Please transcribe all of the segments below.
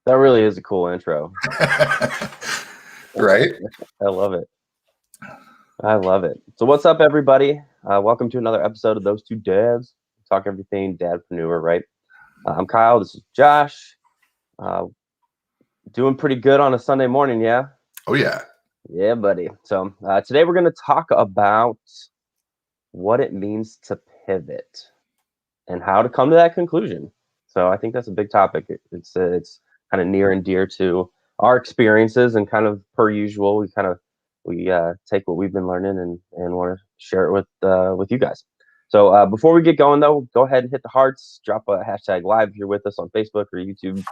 That really is a cool intro. Right? I love it. I love it. So what's up, everybody? Welcome to another episode of Those Two Dads. Talk everything dadpreneur, right? I'm Kyle. This is Josh. Doing pretty good on a Sunday morning, yeah? Oh, yeah. Yeah, buddy. So today we're going to talk about what it means to pivot and how to come to that conclusion. So I think that's a big topic. It's kind of near and dear to our experiences, and kind of per usual, we take what we've been learning and want to share it with you guys. So before we get going, though, go ahead and hit the hearts, drop a hashtag live if you're with us on Facebook or YouTube.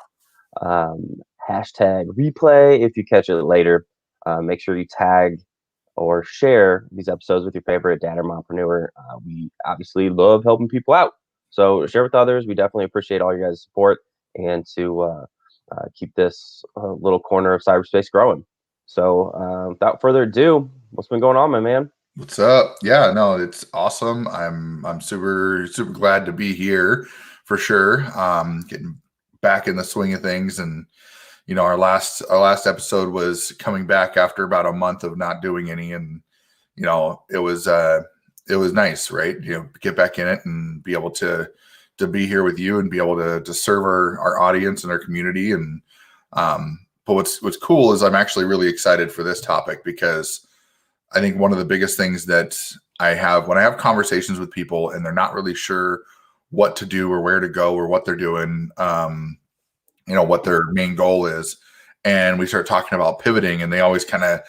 Hashtag replay if you catch it later. Make sure you tag or share these episodes with your favorite dad or mompreneur. We obviously love helping people out. So share with others. We definitely appreciate all your guys' support, and to keep this little corner of cyberspace growing. So without further ado, what's been going on, my man? What's up? Yeah, no, it's awesome. I'm super glad to be here for sure. Getting back in the swing of things, and our last episode was coming back after about a month of not doing any, and it was nice, right? Get back in it and be able to be here with you and be able to serve our audience and our community. And but what's cool is I'm actually really excited for this topic, because I think one of the biggest things that I have when I have conversations with people and they're not really sure what to do or where to go or what they're doing, what their main goal is, and we start talking about pivoting, and they always kind of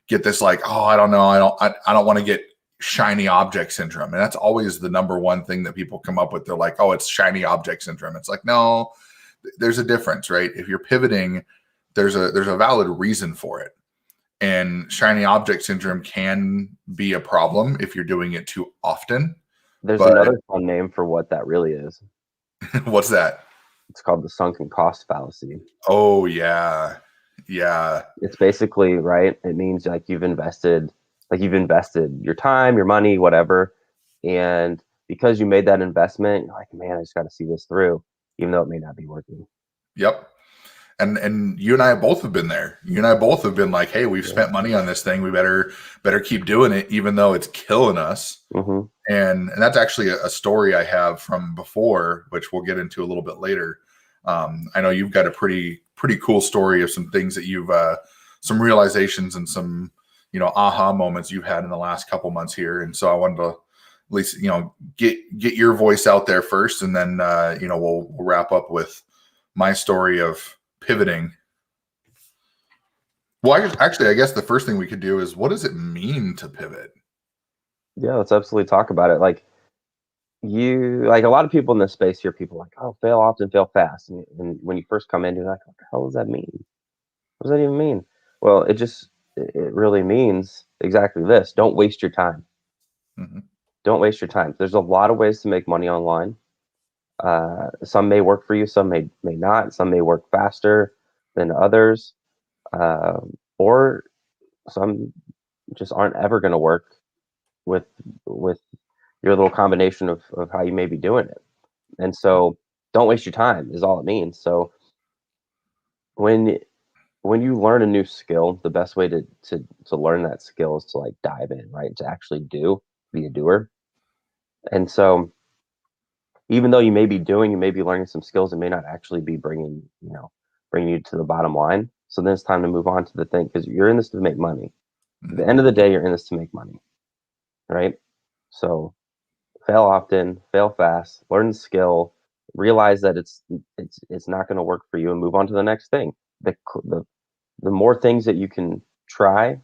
get this like, oh, I don't know, I don't want to get shiny object syndrome. And that's always the number one thing that people come up with. They're like, oh, it's shiny object syndrome. It's like, no, there's a difference, right? If you're pivoting, there's a valid reason for it. And shiny object syndrome can be a problem if you're doing it too often. There's another fun name for what that really is. What's that? It's called the sunken cost fallacy. Oh, yeah. Yeah. It's basically, right, it means like you've invested your time, your money, whatever. And because you made that investment, you're like, man, I just got to see this through, even though it may not be working. Yep. And you and I both have been there. You and I both have been like, hey, we've spent money on this thing. We better keep doing it, even though it's killing us. Mm-hmm. And that's actually a story I have from before, which we'll get into a little bit later. I know you've got a pretty cool story of some things that you've some realizations and some aha moments you've had in the last couple months here. And so I wanted to at least get your voice out there first, and then we'll wrap up with my story of pivoting. Well, I guess the first thing we could do is, what does it mean to pivot? Yeah, let's absolutely talk about it. Like a lot of people in this space hear people like, oh, fail often, fail fast. And when you first come in, you're like, what the hell does that mean? What does that even mean? Well, it really means exactly this. Don't waste your time. Mm-hmm. Don't waste your time. There's a lot of ways to make money online. Some may work for you, some may not. Some may work faster than others, or some just aren't ever going to work with your little combination of how you may be doing it. And so don't waste your time is all it means. So when you learn a new skill, the best way to learn that skill is to like dive in, right? To actually be a doer. And so even though you may be learning some skills, it may not actually be bringing you to the bottom line. So then it's time to move on to the thing, because you're in this to make money. At the end of the day, you're in this to make money, right? So fail often, fail fast, learn the skill, realize that it's not going to work for you, and move on to the next thing. The more things that you can try,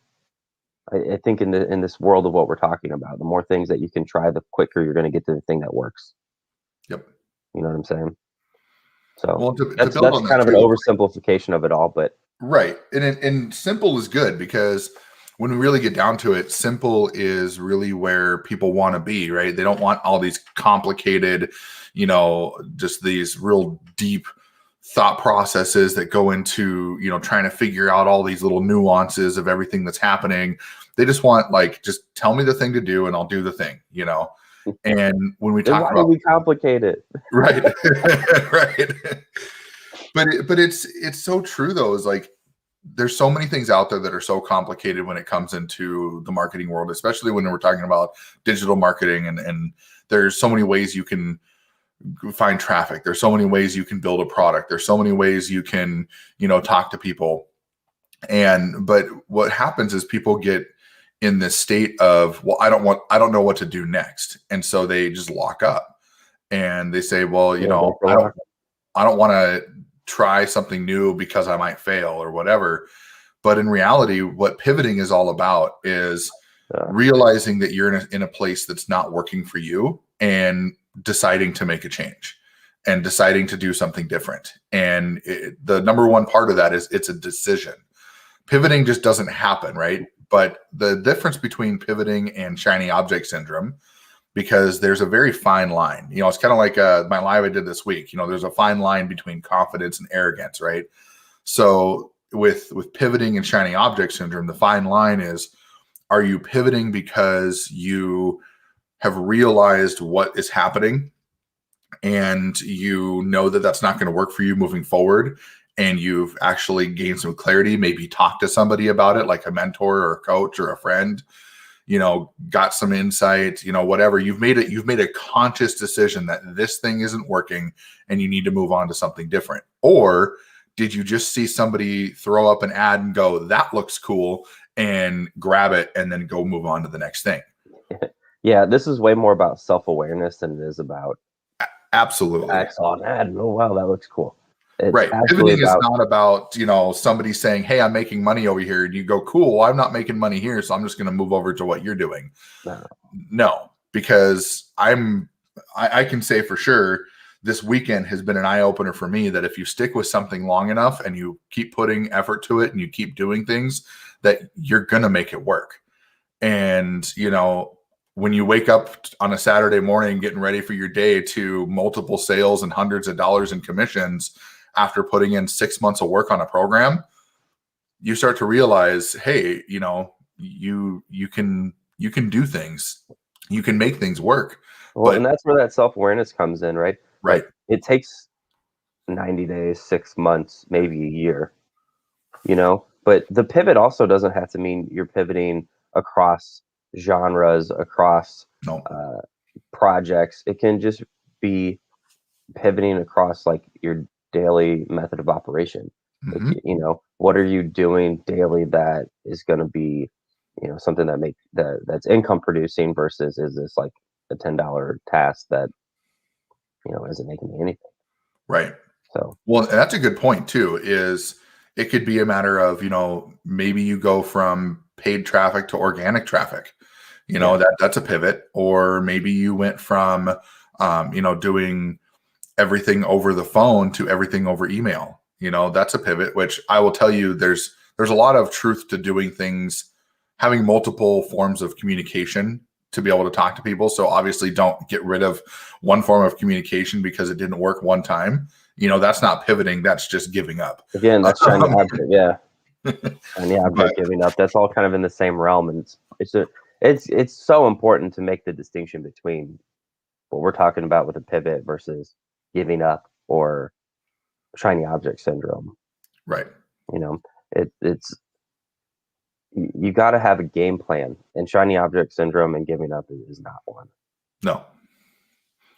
I think in this world of what we're talking about, the more things that you can try, the quicker you're going to get to the thing that works. Yep. You know what I'm saying? So well, that's kind of an oversimplification of it all, but right. And simple is good, because when we really get down to it, simple is really where people want to be, right? They don't want all these complicated, just these real deep thought processes that go into, trying to figure out all these little nuances of everything that's happening. They just want, like, just tell me the thing to do and I'll do the thing, And when we talk about, why do we complicate it? Right. Right. but it's so true though. Is like there's so many things out there that are so complicated when it comes into the marketing world, especially when we're talking about digital marketing, and there's so many ways you can find traffic. There's so many ways you can build a product. There's so many ways you can, talk to people. But what happens is people get in this state of, well, I don't know what to do next. And so they just lock up and they say, well, I don't want to try something new because I might fail or whatever. But in reality, what pivoting is all about is realizing that you're in a place that's not working for you and deciding to make a change and deciding to do something different. And the number one part of that is it's a decision. Pivoting just doesn't happen, right? But the difference between pivoting and shiny object syndrome, because there's a very fine line. It's kind of like my live I did this week. There's a fine line between confidence and arrogance, right? So with pivoting and shiny object syndrome, the fine line is, are you pivoting because you have realized what is happening and you know that that's not going to work for you moving forward, and you've actually gained some clarity, maybe talk to somebody about it, like a mentor or a coach or a friend, got some insight, whatever. You've made a conscious decision that this thing isn't working and you need to move on to something different? Or did you just see somebody throw up an ad and go, that looks cool, and grab it and then go move on to the next thing? Yeah, this is way more about self-awareness than it is about absolutely. I saw an ad. Oh wow, that looks cool. It's right. Pivoting is not about, somebody saying, hey, I'm making money over here. And you go, cool, well, I'm not making money here, so I'm just going to move over to what you're doing. No, because I can say for sure this weekend has been an eye-opener for me that if you stick with something long enough and you keep putting effort to it and you keep doing things, that you're going to make it work. And, when you wake up on a Saturday morning getting ready for your day to multiple sales and hundreds of dollars in commissions after putting in 6 months of work on a program, you start to realize, hey, you can do things, you can make things work. Well, and that's where that self-awareness comes in, right? Right. Like, it takes 90 days, 6 months, maybe a year, but the pivot also doesn't have to mean you're pivoting across genres, across projects. It can just be pivoting across like your daily method of operation. Mm-hmm. Like, what are you doing daily that is going to be, something that's income producing versus is this like a $10 task that, isn't making me anything. Right. So, well, and that's a good point too, is it could be a matter of, maybe you go from paid traffic to organic traffic, that's a pivot. Or maybe you went from, doing everything over the phone to everything over email. That's a pivot, which I will tell you, there's a lot of truth to doing things, having multiple forms of communication to be able to talk to people. So obviously don't get rid of one form of communication because it didn't work one time. That's not pivoting. That's just giving up. Again, that's shiny object. Yeah. Shiny object, giving up. That's all kind of in the same realm. And it's so important to make the distinction between what we're talking about with a pivot versus giving up or shiny object syndrome. Right. It's you got to have a game plan, and shiny object syndrome and giving up is not one. No.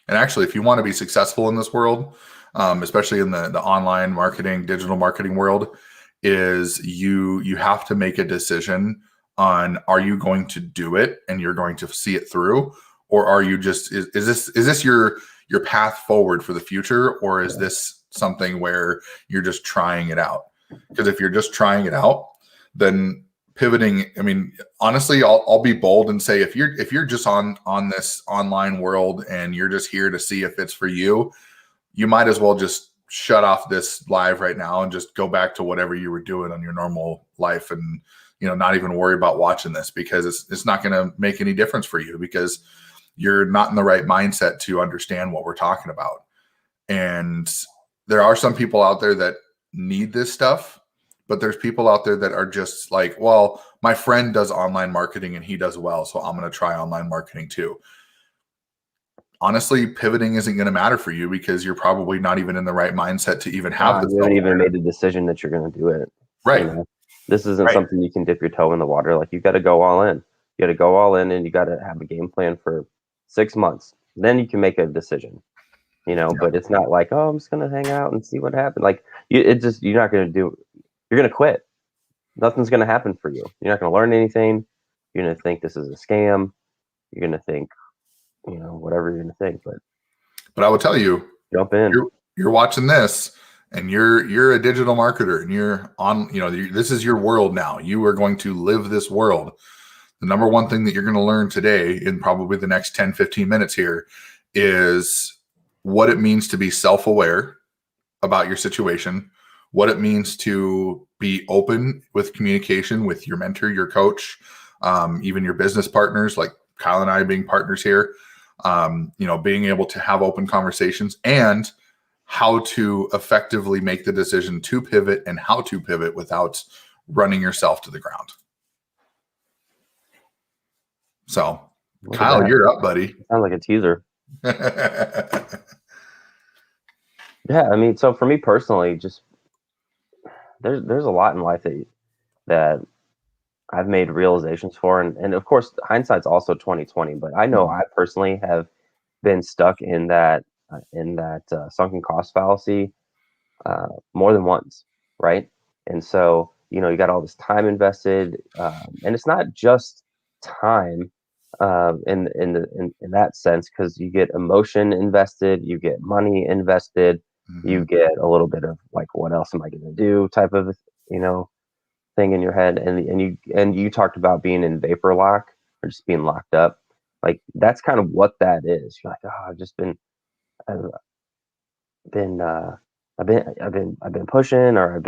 And actually, if you want to be successful in this world, especially in the online marketing, digital marketing world, is you have to make a decision on, are you going to do it and you're going to see it through, or are you just is this your path forward for the future, or is this something where you're just trying it out? Because if you're just trying it out, then pivoting, I mean, honestly, I'll be bold and say, if you're just on this online world and you're just here to see if it's for you, you might as well just shut off this live right now and just go back to whatever you were doing on your normal life, and not even worry about watching this, because it's not going to make any difference for you, because you're not in the right mindset to understand what we're talking about. And there are some people out there that need this stuff, but there's people out there that are just like, well, my friend does online marketing and he does well, so I'm going to try online marketing too. honestly, pivoting isn't going to matter for you because you're probably not even in the right mindset to even have the You haven't even self-aware. made the decision that you're going to do it. Right. You know, this isn't Right. something you can dip your toe in the water. Like, you got to go all in. You got to go all in, and you got to have a game plan for 6 months. Then you can make a decision. Yeah. But it's not like, oh, I'm just going to hang out and see what happens. Like, you're not going to do. You're going to quit. Nothing's going to happen for you. You're not going to learn anything. You're going to think this is a scam. You're going to think, whatever you're going to think. But I will tell you, Jump in. you're watching this and you're a digital marketer and you're on, this is your world now. You are going to live this world. The number one thing that you're going to learn today in probably the next 10, 15 minutes here is what it means to be self-aware about your situation, what it means to be open with communication with your mentor, your coach, even your business partners, like Kyle and I being partners here, being able to have open conversations, and how to effectively make the decision to pivot and how to pivot without running yourself to the ground. So, Look at Kyle, that. you're up, buddy. Sounds like a teaser. Yeah, I mean, so for me personally, just there's a lot in life that I've made realizations for, and of course, hindsight's also 2020. But I know I personally have been stuck in that sunken cost fallacy more than once, right? And so you got all this time invested, and it's not just time in that sense, because you get emotion invested, you get money invested, you get a little bit of like, what else am I going to do type of you know thing in your head, and you talked about being in vapor lock or just being locked up. Like, that's kind of what that is. You're like, oh, I've been I've been pushing, or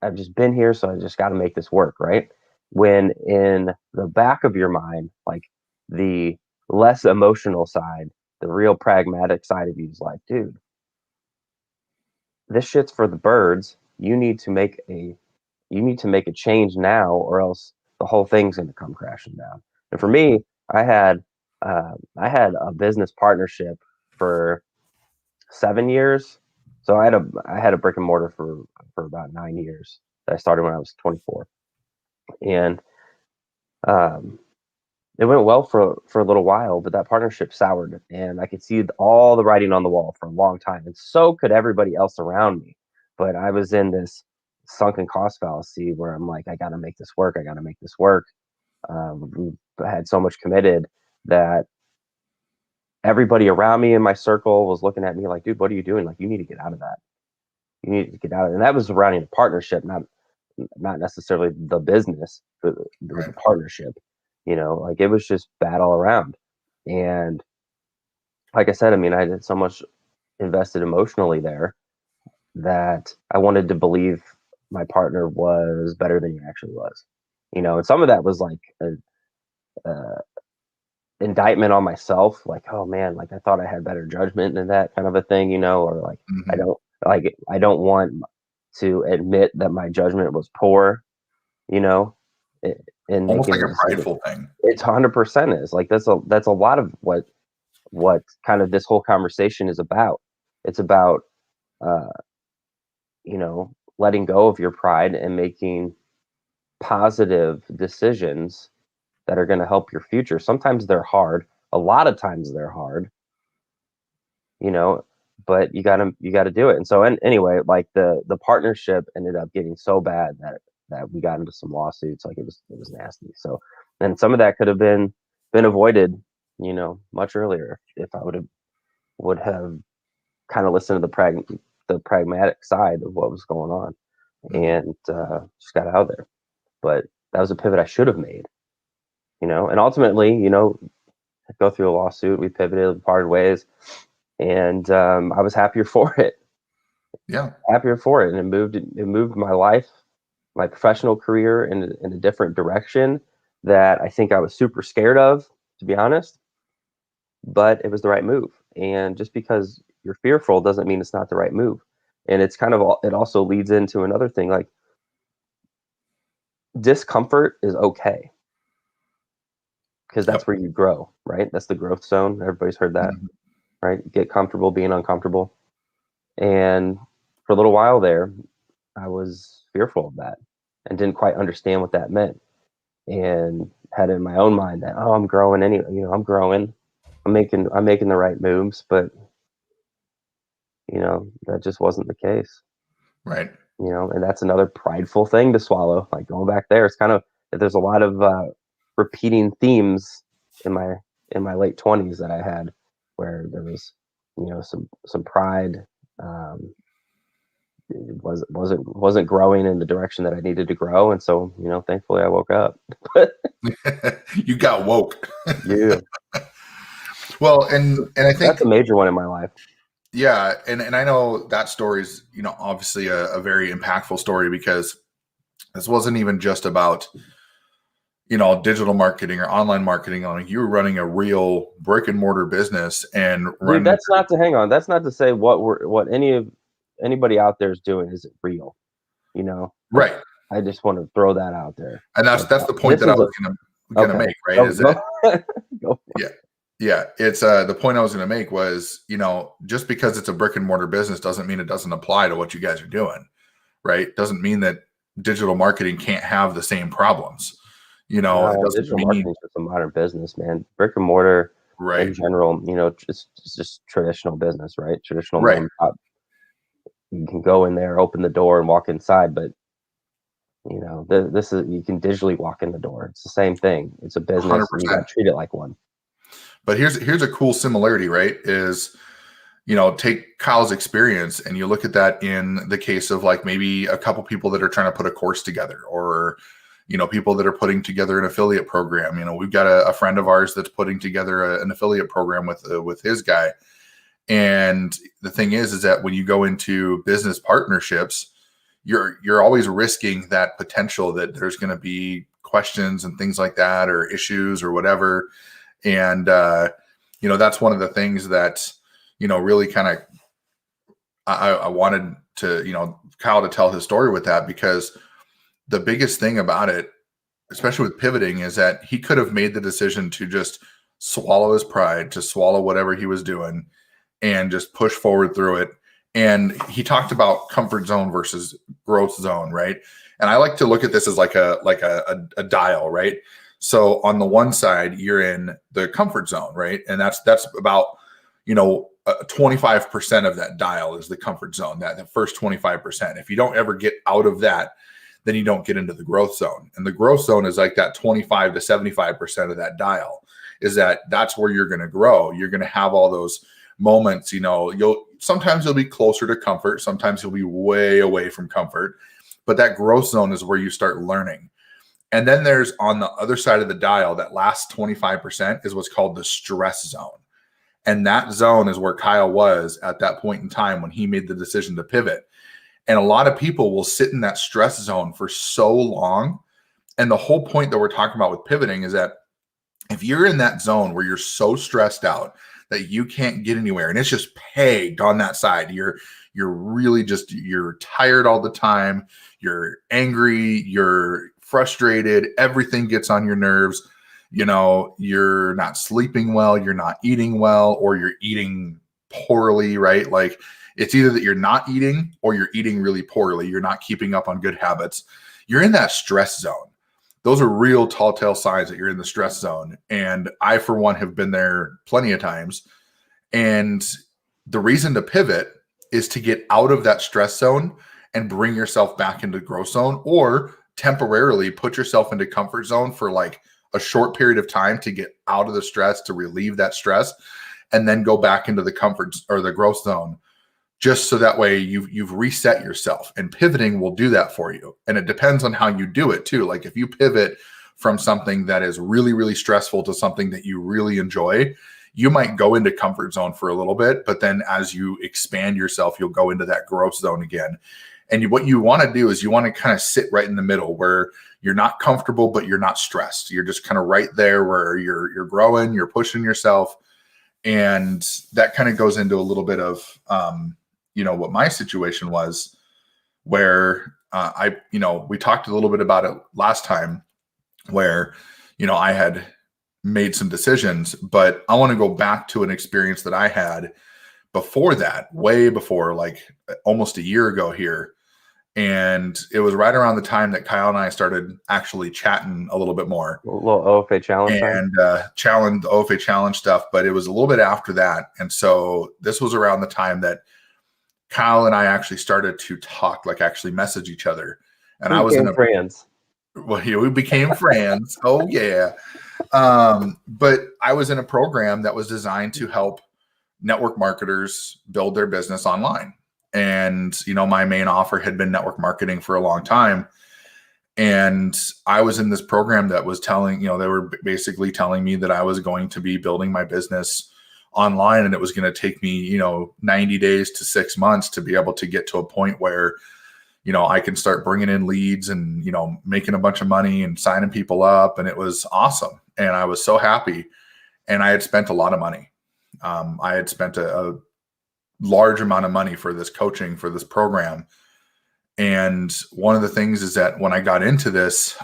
I've just been here, so I just got to make this work, right? When in the back of your mind, like, the less emotional side, the real pragmatic side of you is like, dude, this shit's for the birds. You need to make a change now, or else the whole thing's going to come crashing down. And for me, I had I had a business partnership for 7 years. So I had a brick and mortar for about 9 years. That I started when I was 24, and um, it went well for a little while, but that partnership soured, and I could see all the writing on the wall for a long time, and so could everybody else around me. But I was in this sunken cost fallacy where I'm like, I got to make this work. I got to make this work. I had so much committed that everybody around me in my circle was looking at me like, dude, what are you doing? Like, you need to get out of that. You need to get out of it. And that was surrounding a partnership, not necessarily the business, but the partnership. Like, it was just bad all around. And like I said, I mean, I did so much invested emotionally there that I wanted to believe my partner was better than he actually was. And some of that was like a indictment on myself, like, oh man, like, I thought I had better judgment than that, kind of a thing, or like, I don't I don't want to admit that my judgment was poor, you know, in Almost making like the a decision. prideful thing. It's 100% is like, that's a lot of what kind of this whole conversation is about. It's about uh, letting go of your pride and making positive decisions that are going to help your future. Sometimes they're hard. A lot of times they're hard, you know, but you gotta do it. And so, anyway, like, the partnership ended up getting so bad that we got into some lawsuits. Like, it was nasty. So, and some of that could have been avoided, much earlier, if I would have kind of listened to the pragmatic side of what was going on, and just got out of there. But that was a pivot I should have made, and ultimately, go through a lawsuit. We pivoted, parted ways, and I was happier for it. Yeah. Happier for it, and it moved my life, my professional career, in a different direction that I think I was super scared of, to be honest. But it was the right move, and just because you're fearful doesn't mean it's not the right move. And it's kind of it also leads into another thing, like, discomfort is okay. because that's where you grow, right? That's the growth zone. Everybody's heard that, right? Get comfortable being uncomfortable. And for a little while there, I was fearful of that and didn't quite understand what that meant, and had in my own mind that, oh, I'm growing anyway. I'm growing. I'm making the right moves, but that just wasn't the case. Right. And that's another prideful thing to swallow. Like going back there, it's kind of, there's a lot of repeating themes in my late 20s that I had, where there was some pride. It wasn't growing in the direction that I needed to grow, and so thankfully I woke up. You got woke. Yeah. Well, and I think that's a major one in my life. Yeah, and I know that story is obviously a very impactful story, because this wasn't even just about digital marketing or online marketing. You were running a real brick and mortar business and running. Dude, that's not to hang on. That's not to say what anybody out there is doing isn't real. Right. I just want to throw that out there. And that's the point that I was gonna make, right? Is that yeah, it's the point I was gonna make was, just because it's a brick and mortar business doesn't mean it doesn't apply to what you guys are doing, right? Doesn't mean that digital marketing can't have the same problems. It doesn't digital mean marketing is just a modern business, man. Brick and mortar, right, in general, just traditional business, right? Traditional right. mom and pop. You can go in there, open the door, and walk inside, but this is, you can digitally walk in the door. It's the same thing. It's a business. 100%. You got to treat it like one. But here's a cool similarity, right? Is take Kyle's experience and you look at that in the case of like maybe a couple people that are trying to put a course together, or people that are putting together an affiliate program. We've got a friend of ours that's putting together an affiliate program with his guy. And the thing is that when you go into business partnerships, you're always risking that potential that there's going to be questions and things like that, or issues or whatever. And that's one of the things that really kind of I wanted to Kyle to tell his story with that, because the biggest thing about it, especially with pivoting, is that he could have made the decision to just swallow his pride, to swallow whatever he was doing, and just push forward through it. And he talked about comfort zone versus growth zone, right? And I like to look at this as like a dial, right? So on the one side, you're in the comfort zone, right? And that's about 25% of that dial is the comfort zone, that the first 25%. If you don't ever get out of that, then you don't get into the growth zone. And the growth zone is like that 25 to 75% of that dial, is that's where you're going to grow. You're going to have all those moments, sometimes you'll be closer to comfort, sometimes you'll be way away from comfort, but that growth zone is where you start learning. And then there's, on the other side of the dial, that last 25% is what's called the stress zone. And that zone is where Kyle was at that point in time when he made the decision to pivot. And a lot of people will sit in that stress zone for so long. And the whole point that we're talking about with pivoting is that if you're in that zone where you're so stressed out that you can't get anywhere, and it's just pegged on that side, you're really just, you're tired all the time, you're angry, you're frustrated, everything gets on your nerves, you're not sleeping well, you're not eating well, or you're eating poorly, right? Like, it's either that you're not eating or you're eating really poorly, you're not keeping up on good habits, you're in that stress zone. Those are real tall tale signs that you're in the stress zone. And I, for one, have been there plenty of times. And the reason to pivot is to get out of that stress zone and bring yourself back into growth zone, or temporarily put yourself into comfort zone for like a short period of time to get out of the stress, to relieve that stress, and then go back into the comfort or the growth zone, just so that way you've reset yourself. And pivoting will do that for you. And it depends on how you do it too. Like if you pivot from something that is really, really stressful to something that you really enjoy, you might go into comfort zone for a little bit, but then as you expand yourself, you'll go into that growth zone again. And what you want to do is you want to kind of sit right in the middle, where you're not comfortable, but you're not stressed. You're just kind of right there where you're growing, you're pushing yourself. And that kind of goes into a little bit of, what my situation was, where we talked a little bit about it last time, where, I had made some decisions. But I want to go back to an experience that I had before that, way before, like almost a year ago here. And it was right around the time that Kyle and I started actually chatting a little bit more. A little OFA challenge time. And challenge the OFA challenge stuff, but it was a little bit after that. And so this was around the time that Kyle and I actually started to talk, like actually message each other. And I was in friends. Well, here we became friends. Oh yeah. But I was in a program that was designed to help network marketers build their business online. And, you know, my main offer had been network marketing for a long time. And I was in this program that was telling, you know, they were basically telling me that I was going to be building my business online, and it was going to take me, you know, 90 days to 6 months to be able to get to a point where, you know, I can start bringing in leads and, you know, making a bunch of money and signing people up. And it was awesome. And I was so happy. And I had spent a lot of money. I had spent a large amount of money for this coaching, for this program. And one of the things is that when I got into this,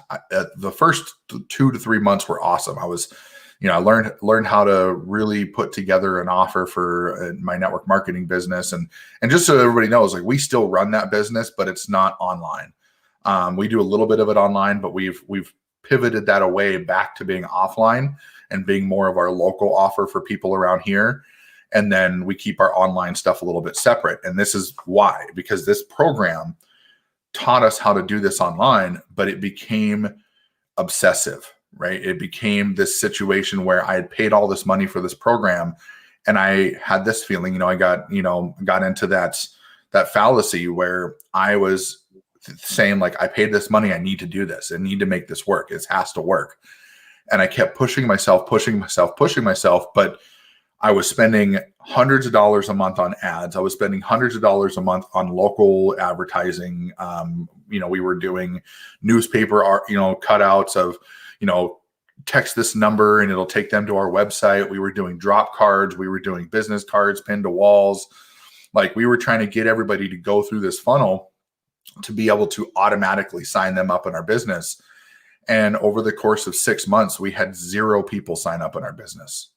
the first 2 to 3 months were awesome. I was, you know, I learned how to really put together an offer for my network marketing business. And just so everybody knows, like, we still run that business, but it's not online. We do a little bit of it online, but we've pivoted that away back to being offline and being more of our local offer for people around here. And then we keep our online stuff a little bit separate. And this is why, because this program taught us how to do this online, but it became obsessive, right? It became this situation where I had paid all this money for this program, and I had this feeling, you know, I got into that fallacy where I was saying, like, I paid this money, I need to do this, I need to make this work, it has to work. And I kept pushing myself, but I was spending hundreds of dollars a month on ads. I was spending hundreds of dollars a month on local advertising. You know, we were doing newspaper art, you know, cutouts of, you know, text this number and it'll take them to our website. We were doing drop cards. We were doing business cards pinned to walls. Like, we were trying to get everybody to go through this funnel to be able to automatically sign them up in our business. And over the course of 6 months, we had 0 people sign up in our business.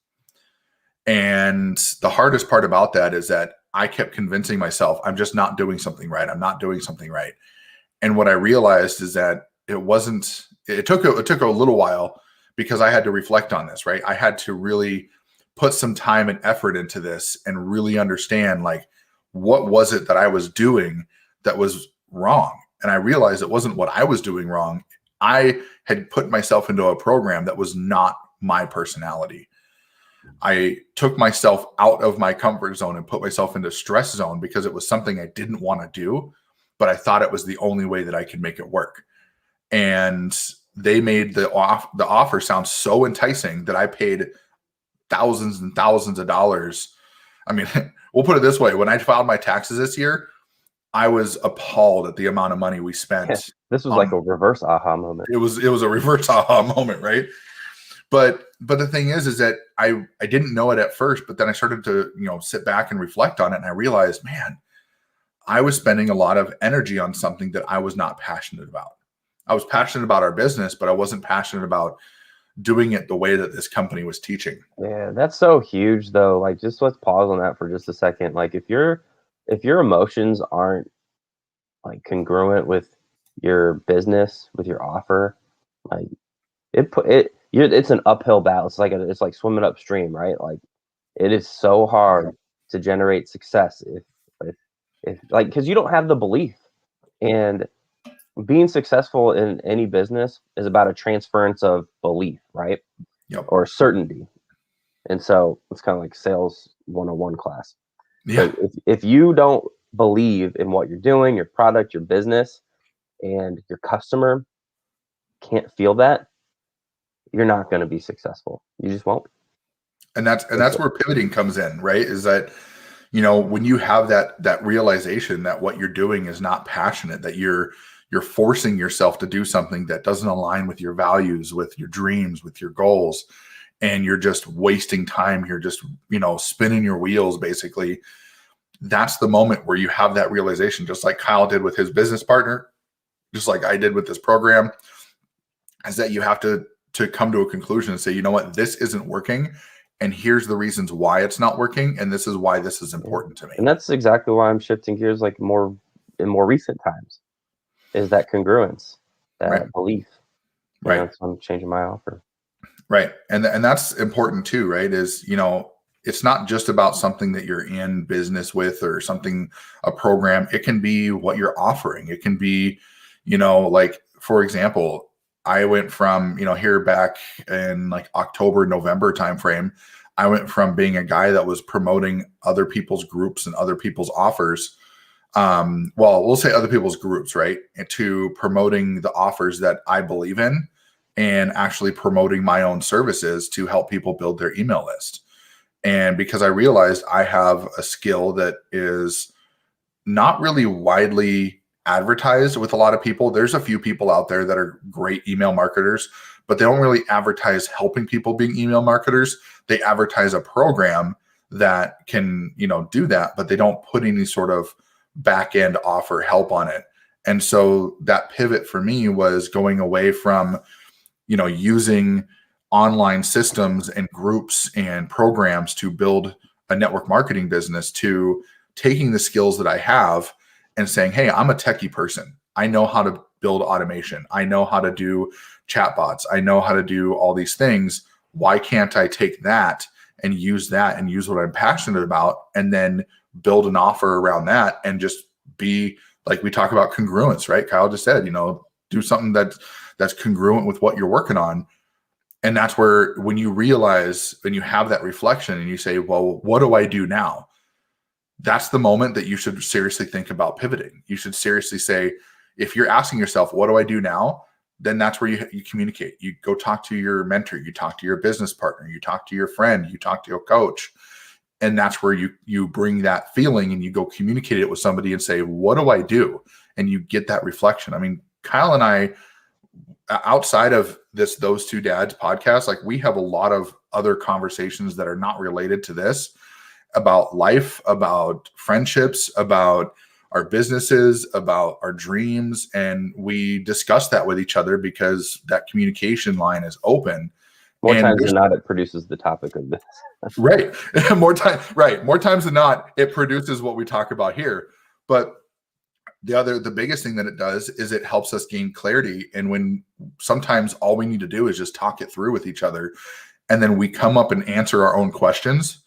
And the hardest part about that is that I kept convincing myself, I'm just not doing something right. I'm not doing something right. And what I realized is that it took a little while, because I had to reflect on this, right? I had to really put some time and effort into this and really understand, like, what was it that I was doing that was wrong? And I realized it wasn't what I was doing wrong. I had put myself into a program that was not my personality. I took myself out of my comfort zone and put myself into stress zone because it was something I didn't want to do, but I thought it was the only way that I could make it work. And they made the offer sound so enticing that I paid thousands and thousands of dollars. I mean, we'll put it this way. When I filed my taxes this year, I was appalled at the amount of money we spent. Yeah, this was like a reverse aha moment. It was a reverse aha moment, right? But the thing is that I didn't know it at first, but then I started to, you know, sit back and reflect on it. And I realized, man, I was spending a lot of energy on something that I was not passionate about. I was passionate about our business, but I wasn't passionate about doing it the way that this company was teaching. Yeah, that's so huge though. Like, just let's pause on that for just a second. Like, if your emotions aren't like congruent with your business, with your offer, like it's an uphill battle. It's like swimming upstream, right? Like, it is so hard to generate success if like, because you don't have the belief. And being successful in any business is about a transference of belief, right? Yep. Or certainty. And so it's kind of like sales 101 class. Yeah. So if you don't believe in what you're doing, your product, your business, and your customer can't feel that, you're not going to be successful. You just won't. And that's where pivoting comes in, right? Is that, you know, when you have that realization that what you're doing is not passionate, that you're forcing yourself to do something that doesn't align with your values, with your dreams, with your goals, and you're just wasting time. You're just, you know, spinning your wheels, basically. That's the moment where you have that realization, just like Kyle did with his business partner, just like I did with this program, is that you have to to come to a conclusion and say, you know what, this isn't working, and here's the reasons why it's not working, and this is why this is important to me. And that's exactly why I'm shifting gears, like more in more recent times, is that congruence, that belief. Right. So I'm changing my offer. Right. And that's important too, right? Is, it's not just about something that you're in business with or something, a program. It can be what you're offering. It can be, like, for example, I went from, here back in like October, November timeframe, I went from being a guy that was promoting other people's groups and other people's offers. Well, we'll say other people's groups, right? To promoting the offers that I believe in, and actually promoting my own services to help people build their email list. And because I realized I have a skill that is not really widely advertised with a lot of people. There's a few people out there that are great email marketers, but they don't really advertise helping people being email marketers. They advertise a program that can, do that, but they don't put any sort of back end offer help on it. And so that pivot for me was going away from, using online systems and groups and programs to build a network marketing business, to taking the skills that I have and saying, hey, I'm a techie person. I know how to build automation. I know how to do chatbots. I know how to do all these things. Why can't I take that and use what I'm passionate about, and then build an offer around that, and just be like we talk about congruence, right? Kyle just said, do something that's congruent with what you're working on. And that's where, when you realize and you have that reflection and you say, well, what do I do now? That's the moment that you should seriously think about pivoting. You should seriously say, if you're asking yourself, what do I do now? Then that's where you communicate. You go talk to your mentor, you talk to your business partner, you talk to your friend, you talk to your coach. And that's where you bring that feeling and you go communicate it with somebody and say, what do I do? And you get that reflection. I mean, Kyle and I, outside of those two dads podcasts, like, we have a lot of other conversations that are not related to this, about life, about friendships, about our businesses, about our dreams. And we discuss that with each other because that communication line is open. More times than not, it produces the topic of this. Right. More times than not, it produces what we talk about here. But the biggest thing that it does is it helps us gain clarity. And when sometimes all we need to do is just talk it through with each other, and then we come up and answer our own questions.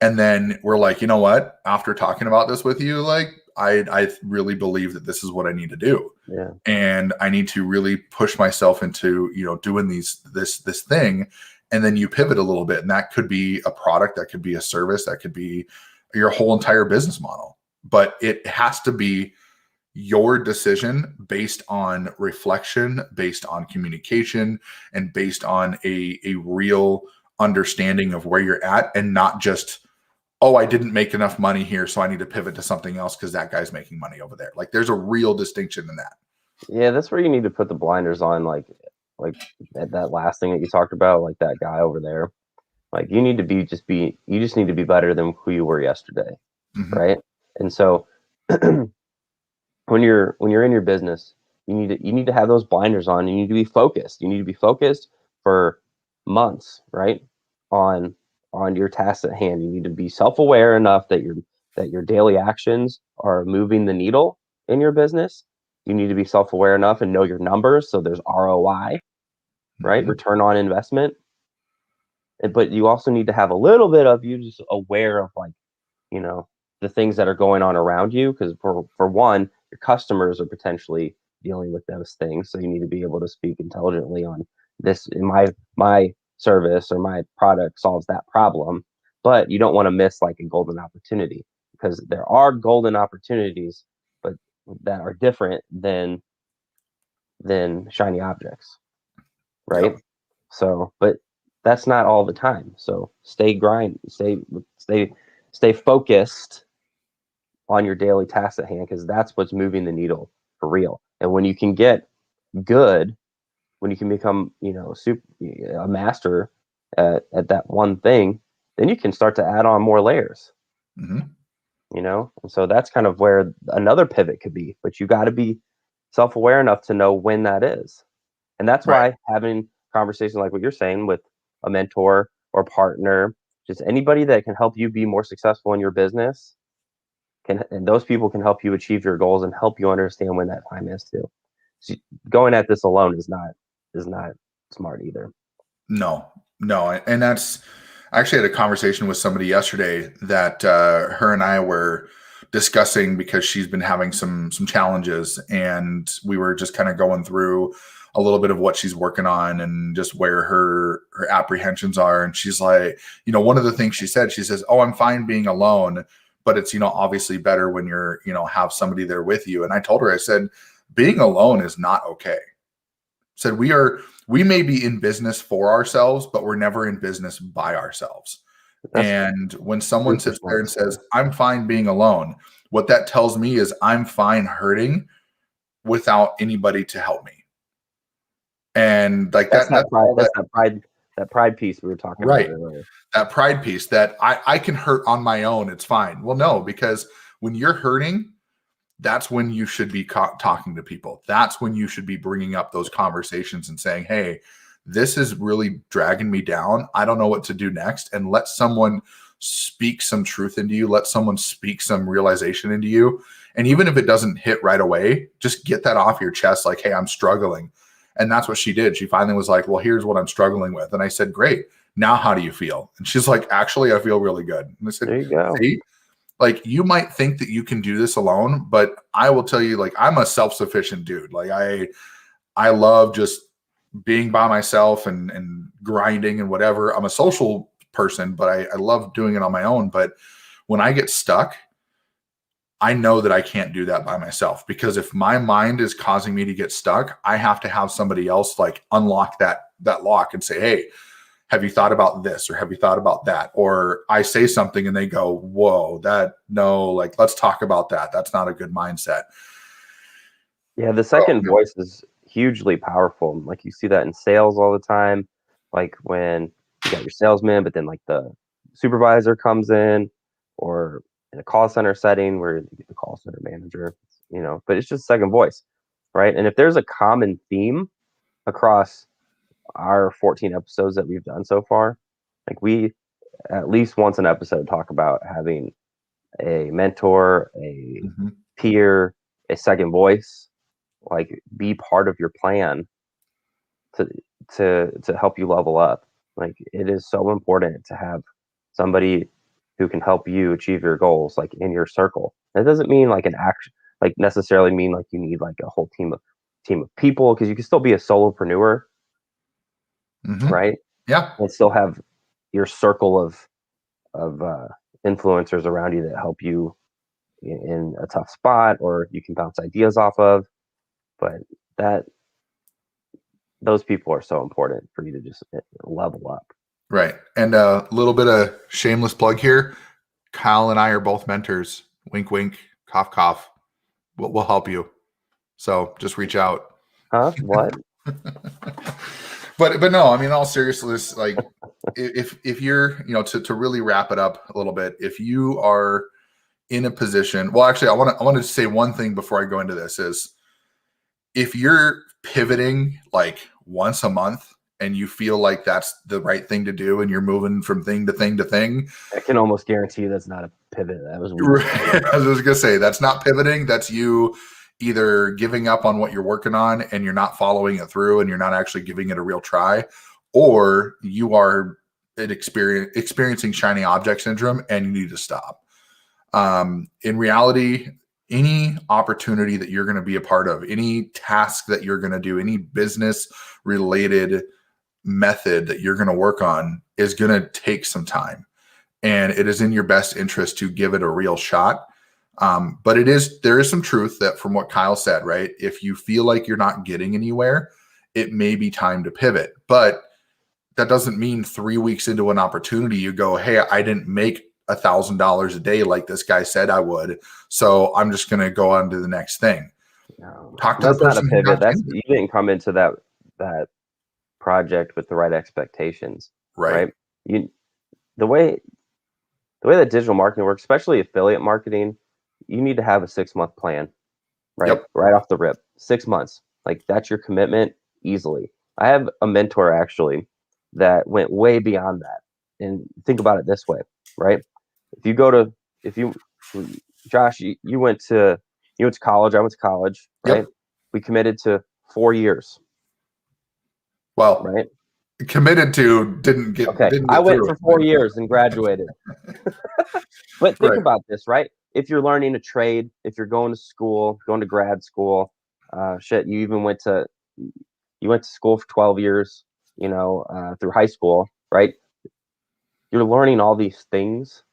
And then we're like, you know what, after talking about this with you, like, I really believe that this is what I need to do. Yeah. And I need to really push myself into, doing this thing. And then you pivot a little bit, and that could be a product, that could be a service, that could be your whole entire business model. But it has to be your decision based on reflection, based on communication, and based on a real understanding of where you're at, and not just, oh, I didn't make enough money here, so I need to pivot to something else because that guy's making money over there. Like, there's a real distinction in that. Yeah, that's where you need to put the blinders on, like that last thing that you talked about, like that guy over there. Like, you just need to be better than who you were yesterday. Mm-hmm. Right? And so when you're in your business, you need to have those blinders on. You need to be focused. You need to be focused for months, right? On your tasks at hand. You need to be self-aware enough that your daily actions are moving the needle in your business. You need to be self-aware enough and know your numbers, so there's ROI, right? Mm-hmm. Return on investment. But you also need to have a little bit of you just aware of, like, the things that are going on around you, because for one, your customers are potentially dealing with those things, so you need to be able to speak intelligently on this. In my service or my product solves that problem, but you don't want to miss, like, a golden opportunity, because there are golden opportunities, but that are different than shiny objects, right? Yep. So, but that's not all the time. So stay focused on your daily tasks at hand, because that's what's moving the needle for real. And when you can get good, when you can become, a master at that one thing, then you can start to add on more layers. Mm-hmm. And so that's kind of where another pivot could be, but you got to be self-aware enough to know when that is. And that's Right. why having conversations like what you're saying with a mentor or partner, just anybody that can help you be more successful in your business, and those people can help you achieve your goals and help you understand when that time is too. So going at this alone is not smart either. No, and that's, I actually had a conversation with somebody yesterday that her and I were discussing because she's been having some challenges, and we were just kind of going through a little bit of what she's working on and just where her apprehensions are. And she's like, one of the things she says, "Oh, I'm fine being alone, but it's, obviously better when you're, have somebody there with you." And I told her, I said, being alone is not okay. Said we may be in business for ourselves, but we're never in business by ourselves. And when someone sits there and says, "I'm fine being alone," what that tells me is I'm fine hurting without anybody to help me. And like that's that pride piece we were talking right. about earlier. That pride piece that I can hurt on my own, it's fine. Well, no, because when you're hurting, that's when you should be talking to people. That's when you should be bringing up those conversations and saying, "Hey, this is really dragging me down. I don't know what to do next." And let someone speak some truth into you. Let someone speak some realization into you. And even if it doesn't hit right away, just get that off your chest. Like, "Hey, I'm struggling." And that's what she did. She finally was like, "Well, here's what I'm struggling with." And I said, "Great. Now how do you feel?" And she's like, "Actually, I feel really good." And I said, "There you go. See? Like, you might think that you can do this alone, but I will tell you, like, I'm a self-sufficient dude. Like, I love just being by myself and grinding and whatever. I'm a social person, but I love doing it on my own. But when I get stuck, I know that I can't do that by myself, because if my mind is causing me to get stuck, I have to have somebody else like unlock that lock and say, "Hey, have you thought about this?" Or "Have you thought about that?" Or I say something and they go, "Whoa, like, let's talk about that. That's not a good mindset." Yeah, the second voice is hugely powerful. Like, you see that in sales all the time. Like when you got your salesman, but then like the supervisor comes in, or in a call center setting where you get the call center manager, but it's just second voice, right? And if there's a common theme across our 14 episodes that we've done so far, like, we at least once an episode talk about having a mentor, a peer, a second voice, like, be part of your plan to help you level up. Like, it is so important to have somebody who can help you achieve your goals, like, in your circle. That doesn't mean like an action, like, necessarily mean like you need like a whole team of people, because you can still be a solopreneur, right? Yeah. And still have your circle of influencers around you that help you in a tough spot, or you can bounce ideas off of. But those people are so important for you to just level up. Right. And a little bit of shameless plug here. Kyle and I are both mentors. Wink, wink, cough, cough. We'll help you. So just reach out. Huh? What? But no, I mean, in all seriousness, like, if you're, to really wrap it up a little bit, if you are in a position, well, actually, I want to say one thing before I go into this is, if you're pivoting like once a month and you feel like that's the right thing to do, and you're moving from thing to thing to thing, I can almost guarantee you that's not a pivot. That was weird. I was gonna say, that's not pivoting. That's you either giving up on what you're working on and you're not following it through and you're not actually giving it a real try, or you are experiencing shiny object syndrome and you need to stop. In reality, any opportunity that you're going to be a part of, any task that you're going to do, any business related method that you're going to work on is going to take some time, and it is in your best interest to give it a real shot. But there is some truth that, from what Kyle said, right? If you feel like you're not getting anywhere, it may be time to pivot. But that doesn't mean 3 weeks into an opportunity, you go, "Hey, I didn't make $1,000 a day like this guy said I would, so I'm just going to go on to the next thing." No, Talk to that's the not a person. pivot. You didn't come into that project with the right expectations, right? You the way that digital marketing works, especially affiliate marketing, you need to have a 6-month plan, right? Yep. Right off the rip, 6 months. Like, that's your commitment easily. I have a mentor actually that went way beyond that. And think about it this way, right? If you, Josh, you went to college. I went to college, right? Yep. We committed to 4 years, Well, right? committed to didn't get Okay, I went through for it. 4 years and graduated. But think Right. about this, right? If you're learning a trade, if you're going to school, going to grad school, shit, you went to school for 12 years, through high school, right? You're learning all these things,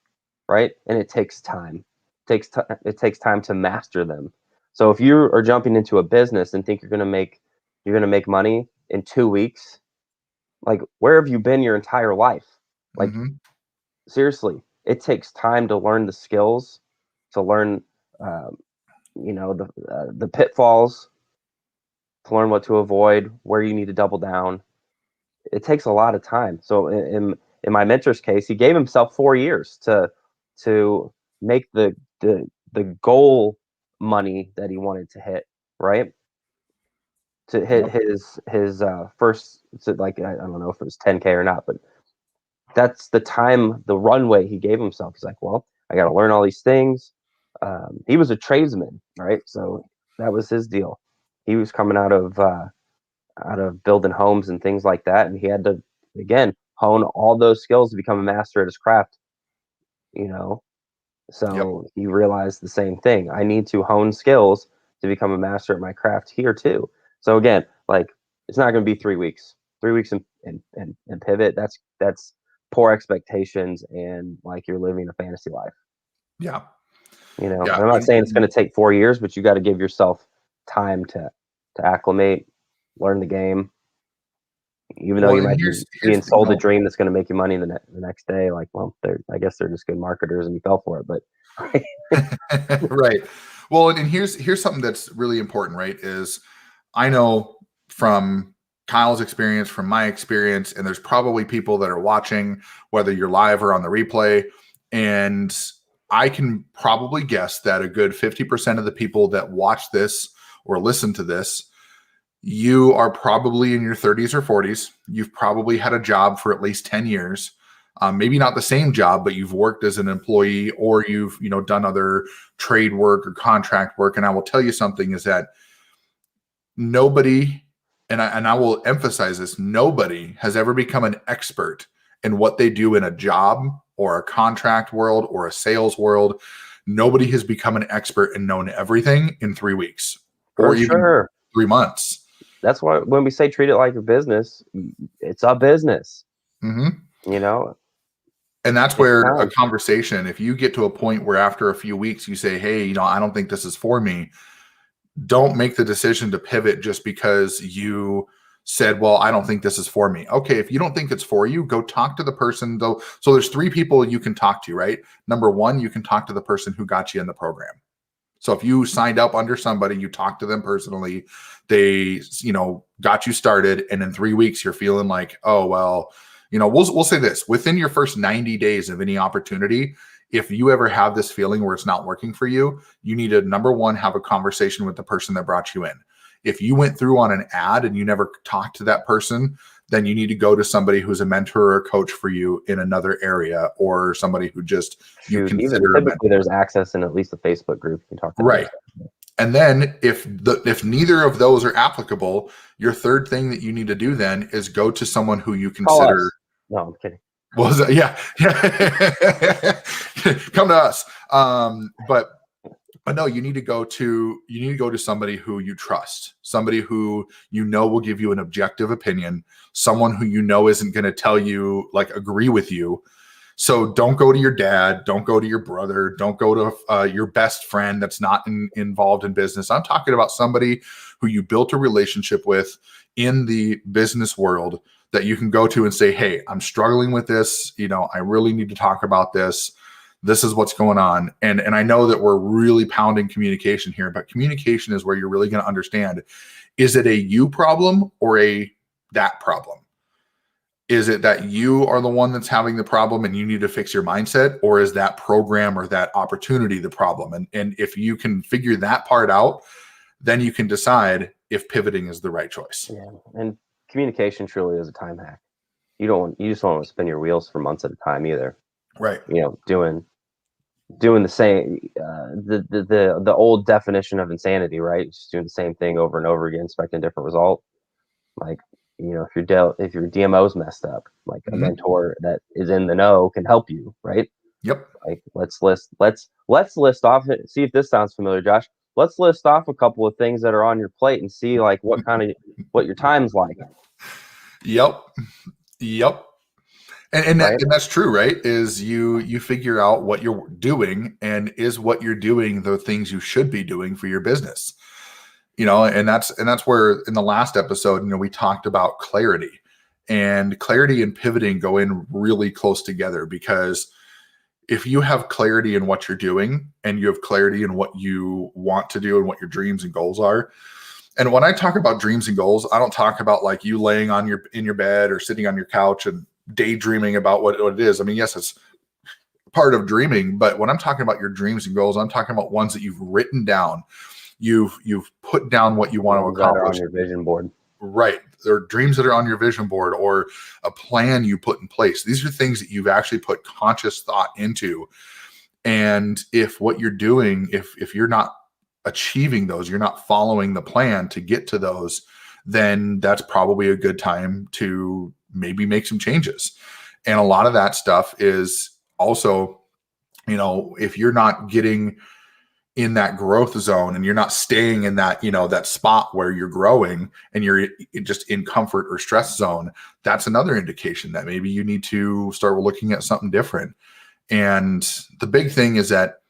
right? And it takes time. It takes time to master them. So if you are jumping into a business and think you're gonna make money in 2 weeks, like where have you been your entire life? Like Mm-hmm. seriously, it takes time to learn the skills, to learn, um, the pitfalls, to learn what to avoid, where you need to double down. It takes a lot of time. So in my mentor's case, he gave himself 4 years to make the goal money that he wanted to hit, right? To hit Yep. his first, so like I don't know if it was 10K or not, but that's the time, the runway he gave himself. He's like, well, I got to learn all these things. He was a tradesman, right? So that was his deal. He was coming out of building homes and things like that, and he had to again hone all those skills to become a master at his craft. You know, Yep. so he realized the same thing. I need to hone skills to become a master at my craft here too. So again, like it's not going to be 3 weeks. 3 weeks and pivot. That's poor expectations and like you're living a fantasy life. Yeah. You know, Yeah. and I'm not saying it's going to take 4 years, but you got to give yourself time to acclimate, learn the game. Even though Well, you and might be here's being sold a dream that's going to make you money the next day, like, well, I guess they're just good marketers and you fell for it. But right. Well, and here's something that's really important, right? Is I know from Kyle's experience, from my experience, and there's probably people that are watching, whether you're live or on the replay, and I can probably guess that a good 50% of the people that watch this or listen to this, you are probably in your 30s or 40s. You've probably had a job for at least 10 years. Maybe not the same job, but you've worked as an employee or you've done other trade work or contract work. And I will tell you something is that nobody, and I will emphasize this, nobody has ever become an expert in what they do in a job or a contract world or a sales world. Nobody has become an expert and known everything in 3 weeks for or even sure, 3 months. that's why when we say treat it like a business, it's a business. Mm-hmm. You know, And that's it's where a time. conversation, if you get to a point where after a few weeks you say, hey, I don't think this is for me, don't make the decision to pivot just because you said, well, I don't think this is for me. Okay, if you don't think it's for you, go talk to the person though. So there's 3 people you can talk to, right? Number 1, you can talk to the person who got you in the program. So if you signed up under somebody, you talked to them personally, they, got you started, and in 3 weeks you're feeling like, oh, well, we'll say this, within your first 90 days of any opportunity, if you ever have this feeling where it's not working for you, you need to, number 1, have a conversation with the person that brought you in. If you went through on an ad and you never talked to that person, then you need to go to somebody who's a mentor or a coach for you in another area, or somebody who just you Shoot, even consider a mentor. typically there's access in at least a Facebook group. You can talk to that Right. person. And then if neither of those are applicable, your third thing that you need to do then is go to someone who you Call consider. us. No, I'm kidding. Was it? Yeah. Come to us. But no, you need to go to somebody who you trust, somebody who will give you an objective opinion, someone who isn't going to tell you, like, agree with you. So don't go to your dad, don't go to your brother, don't go to your best friend that's not involved in business. I'm talking about somebody who you built a relationship with in the business world that you can go to and say, hey, I'm struggling with this. I really need to talk about this. This is what's going on. And I know that we're really pounding communication here, but communication is where you're really going to understand, is it a you problem or a that problem? Is it that you are the one that's having the problem and you need to fix your mindset, or is that program or that opportunity the problem? And if you can figure that part out, then you can decide if pivoting is the right choice. Yeah, and communication truly is a time hack. You just don't want to spin your wheels for months at a time either. Right. Doing the same, the old definition of insanity, right? Just doing the same thing over and over again, expecting a different result. Like, if your DMO's messed up, like a mentor that is in the know can help you, right? Yep. Like, let's list off. See if this sounds familiar, Josh. Let's list off a couple of things that are on your plate and see like what your time's like. Yep. And right? that's true, right? Is you figure out what you're doing, and is what you're doing the things you should be doing for your business. And that's where in the last episode, we talked about clarity, and clarity and pivoting go in really close together, because if you have clarity in what you're doing, and you have clarity in what you want to do and what your dreams and goals are. And when I talk about dreams and goals, I don't talk about like you laying in your bed or sitting on your couch and daydreaming about what it is. I mean, yes, it's part of dreaming, but when I'm talking about your dreams and goals, I'm talking about ones that you've written down. You've put down what you want to accomplish. That are on your vision board. Right. Or dreams that are on your vision board, or a plan you put in place. These are things that you've actually put conscious thought into. And if what you're doing, if you're not achieving those, you're not following the plan to get to those, then that's probably a good time to maybe make some changes. And a lot of that stuff is also, if you're not getting in that growth zone, and you're not staying in that, that spot where you're growing, and you're just in comfort or stress zone, that's another indication that maybe you need to start looking at something different. And the big thing is that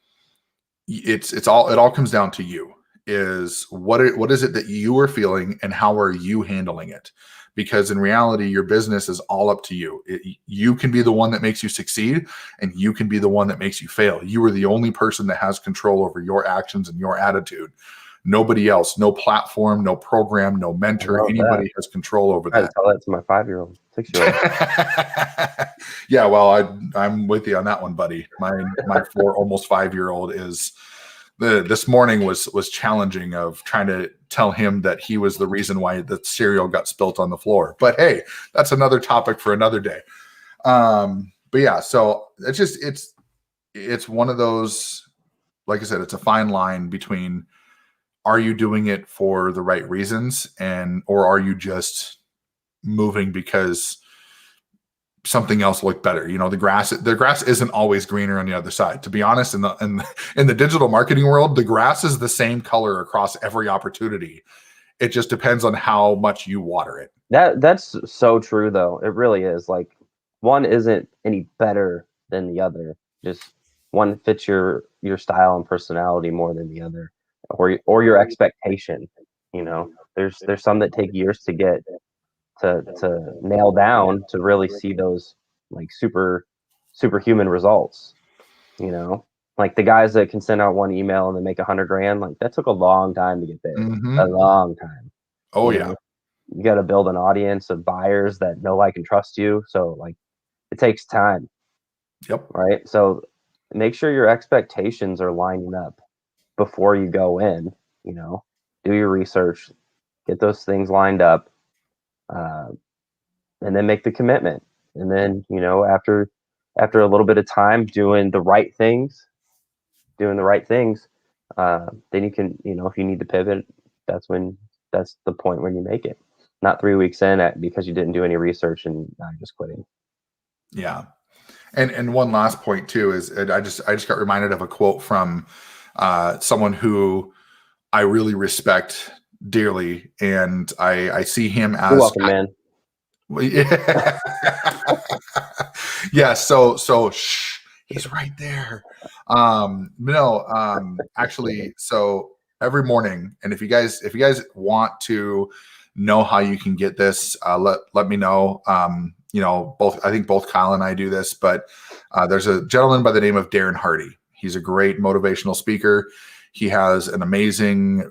it all comes down to you. Is what is it that you are feeling, and how are you handling it? Because in reality, your business is all up to you. You can be the one that makes you succeed, and you can be the one that makes you fail. You are the only person that has control over your actions and your attitude. Nobody else, no platform, no program, no mentor, anybody has control over that. I tell that to my 5-year-old, 6-year-old. Yeah, well, I'm with you on that one, buddy. My almost 5-year-old is. This morning was challenging, of trying to tell him that he was the reason why the cereal got spilt on the floor. But hey, that's another topic for another day. But yeah, so it's one of those, like I said, it's a fine line between, are you doing it for the right reasons, or are you just moving because something else looked better? The grass isn't always greener on the other side. To be honest, in the digital marketing world, the grass is the same color across every opportunity. It just depends on how much you water it. That's so true, though. It really is. Like, one isn't any better than the other. Just one fits your style and personality more than the other, or your expectation. There's some that take years to get to nail down to really see those like superhuman results. Like the guys that can send out one email and then make $100,000, like that took a long time to get there. A long time. Oh yeah. You got to build an audience of buyers that know, like, and trust you. So like it takes time. Yep. Right. So make sure your expectations are lining up before you go in. Do your research, get those things lined up. And then make the commitment. And then, after a little bit of time doing the right things, then you can, if you need to pivot, that's the point when you make it. Not 3 weeks in because you didn't do any research and now you're just quitting. Yeah. And one last point too is, I just got reminded of a quote from someone who I really respect dearly, and I see him as. You're welcome, man. Yeah. Yeah. So shh, he's right there. Actually, so every morning, and if you guys want to know how you can get this, let me know. I think both Kyle and I do this, but there's a gentleman by the name of Darren Hardy. He's a great motivational speaker. He has an amazing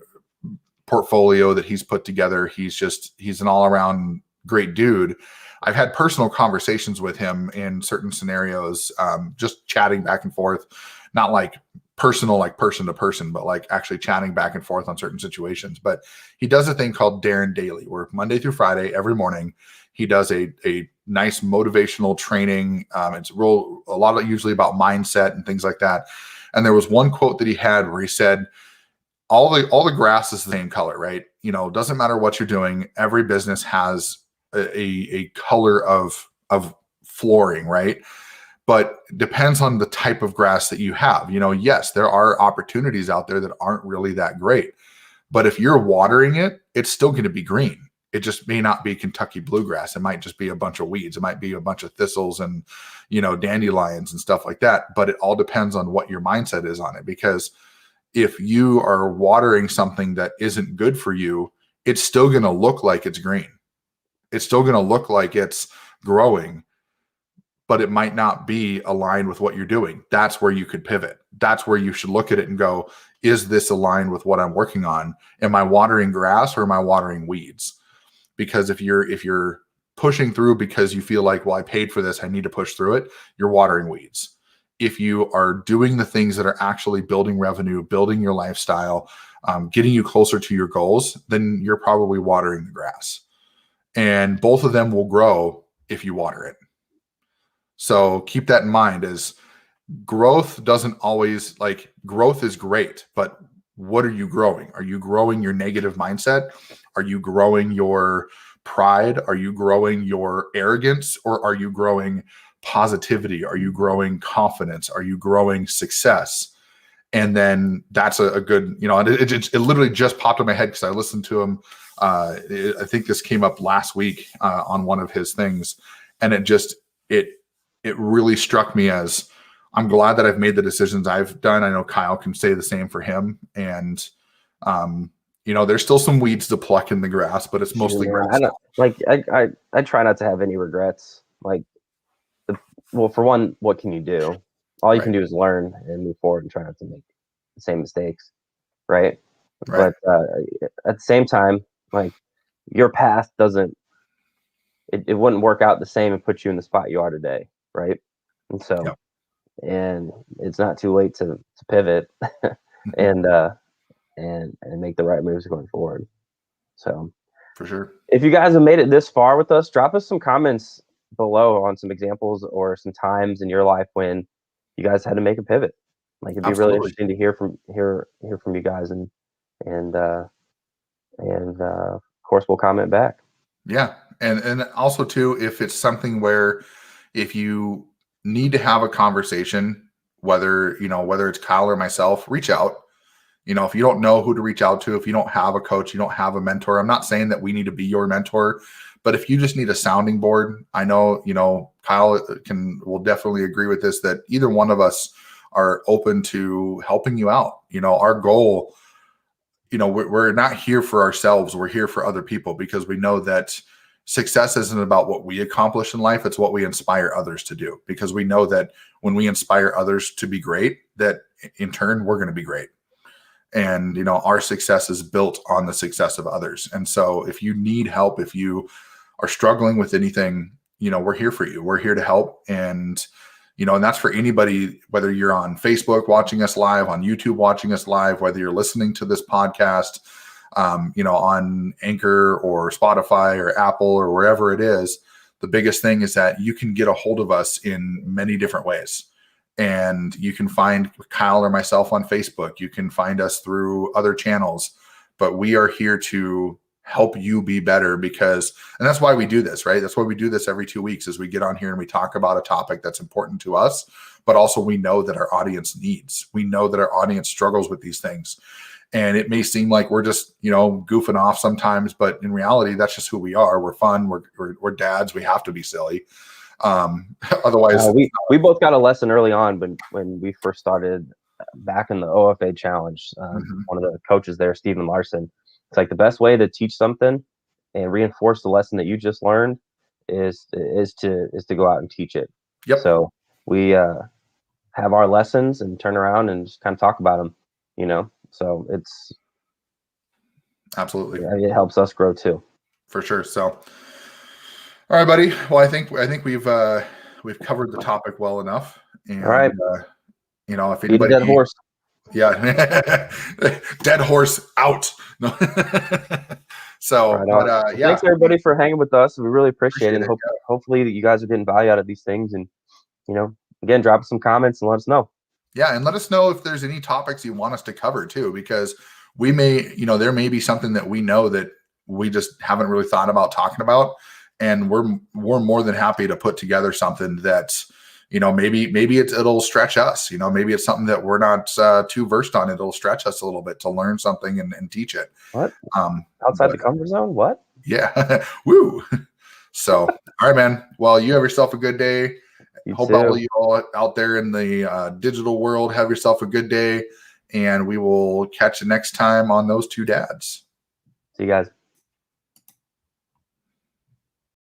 portfolio that he's put together. He's an all-around great dude. I've had personal conversations with him in certain scenarios, just chatting back and forth, not like personal, like person to person, but like actually chatting back and forth on certain situations. But he does a thing called Darren Daily, where Monday through Friday, every morning, he does a nice motivational training. It's a lot of usually about mindset and things like that. And there was one quote that he had where he said, all the grass is the same color, right? You know, doesn't matter what you're doing. Every business has a color of flooring, right? But depends on the type of grass that you have. You know, yes, there are opportunities out there that aren't really that great. But if you're watering it, it's still going to be green. It just may not be Kentucky bluegrass. It might just be a bunch of weeds. It might be a bunch of thistles and, you know, dandelions and stuff like that. But it all depends on what your mindset is on it. Because if you are watering something that isn't good for you, it's still going to look like it's green. It's still going to look like it's growing, but it might not be aligned with what you're doing. That's where you could pivot. That's where you should look at it and go, is this aligned with what I'm working on? Am I watering grass or am I watering weeds? Because if you're pushing through because you feel like, well, I paid for this, I need to push through it, you're watering weeds. If you are doing the things that are actually building revenue, building your lifestyle, getting you closer to your goals, then you're probably watering the grass. And both of them will grow if you water it. So keep that in mind, as growth doesn't always, like, growth is great, but what are you growing? Are you growing your negative mindset? Are you growing your pride? Are you growing your arrogance? Or are you growing positivity? Are you growing confidence? Are you growing success? And then that's a good, you know, it literally just popped in my head because I listened to him. I think this came up last week on one of his things, and it really struck me as, I'm glad that I've made the decisions I've done. I know Kyle can say the same for him. And, you know, there's still some weeds to pluck in the grass, but it's mostly grass. I try not to have any regrets. Like, well, for one, what can you do? All you can do is learn and move forward and try not to make the same mistakes. Right. But at the same time, like, your path doesn't, it wouldn't work out the same and put you in the spot you are today. Right. And so, and it's not too late to pivot and make the right moves going forward. So for sure, if you guys have made it this far with us, drop us some comments below on some examples or some times in your life when you guys had to make a pivot. Like, it'd be really interesting to hear from you guys, and of course we'll comment back. Yeah. And also too, if it's something where, if you need to have a conversation, whether it's Kyle or myself, reach out. You know, if you don't know who to reach out to, if you don't have a coach, you don't have a mentor, I'm not saying that we need to be your mentor, but if you just need a sounding board, I know, you know, Kyle will definitely agree with this, that either one of us are open to helping you out. You know, our goal, you know, we're not here for ourselves. We're here for other people, because we know that success isn't about what we accomplish in life. It's what we inspire others to do, because we know that when we inspire others to be great, that in turn, we're going to be great. And, you know, our success is built on the success of others. And so if you need help, if you are struggling with anything, you know, we're here for you. We're here to help. And, you know, and that's for anybody, whether you're on Facebook watching us live, on YouTube watching us live, whether you're listening to this podcast, you know, on Anchor or Spotify or Apple or wherever it is. The biggest thing is that you can get a hold of us in many different ways. And you can find Kyle or myself on Facebook. You can find us through other channels, but we are here to help you be better, because, and that's why we do this, right? That's why we do this every 2 weeks, is we get on here and we talk about a topic that's important to us, but also we know that our audience needs. We know that our audience struggles with these things. And it may seem like we're just, you know, goofing off sometimes, but in reality, that's just who we are. We're fun. We're dads. We have to be silly. Otherwise, we both got a lesson early on when we first started back in the OFA challenge. One of the coaches there, Stephen Larson, it's like the best way to teach something and reinforce the lesson that you just learned is to go out and teach it. Yep. So we have our lessons and turn around and just kind of talk about them, you know. So it's absolutely, it helps us grow too, for sure. So, all right, buddy. Well, I think we've covered the topic well enough. And, all right. You know, if Beat a dead horse. Yeah. Dead horse out. No. So, Right but on. Well, yeah, thanks everybody for hanging with us. We really appreciate it, appreciate and it. hopefully that you guys are getting value out of these things. And again, drop us some comments and let us know. Yeah, and let us know if there's any topics you want us to cover too, because we may, there may be something that we know that we just haven't really thought about talking about, and we're more than happy to put together something that's, maybe it'll stretch us. Maybe it's something that we're not too versed on. It'll stretch us a little bit to learn something and teach it. What? Outside the comfort zone? What? Yeah, woo. So, all right, man. Well, you have yourself a good day. You Hope all too. of you all out there in the digital world have yourself a good day, and we will catch you next time on Those Two Dads. See you guys.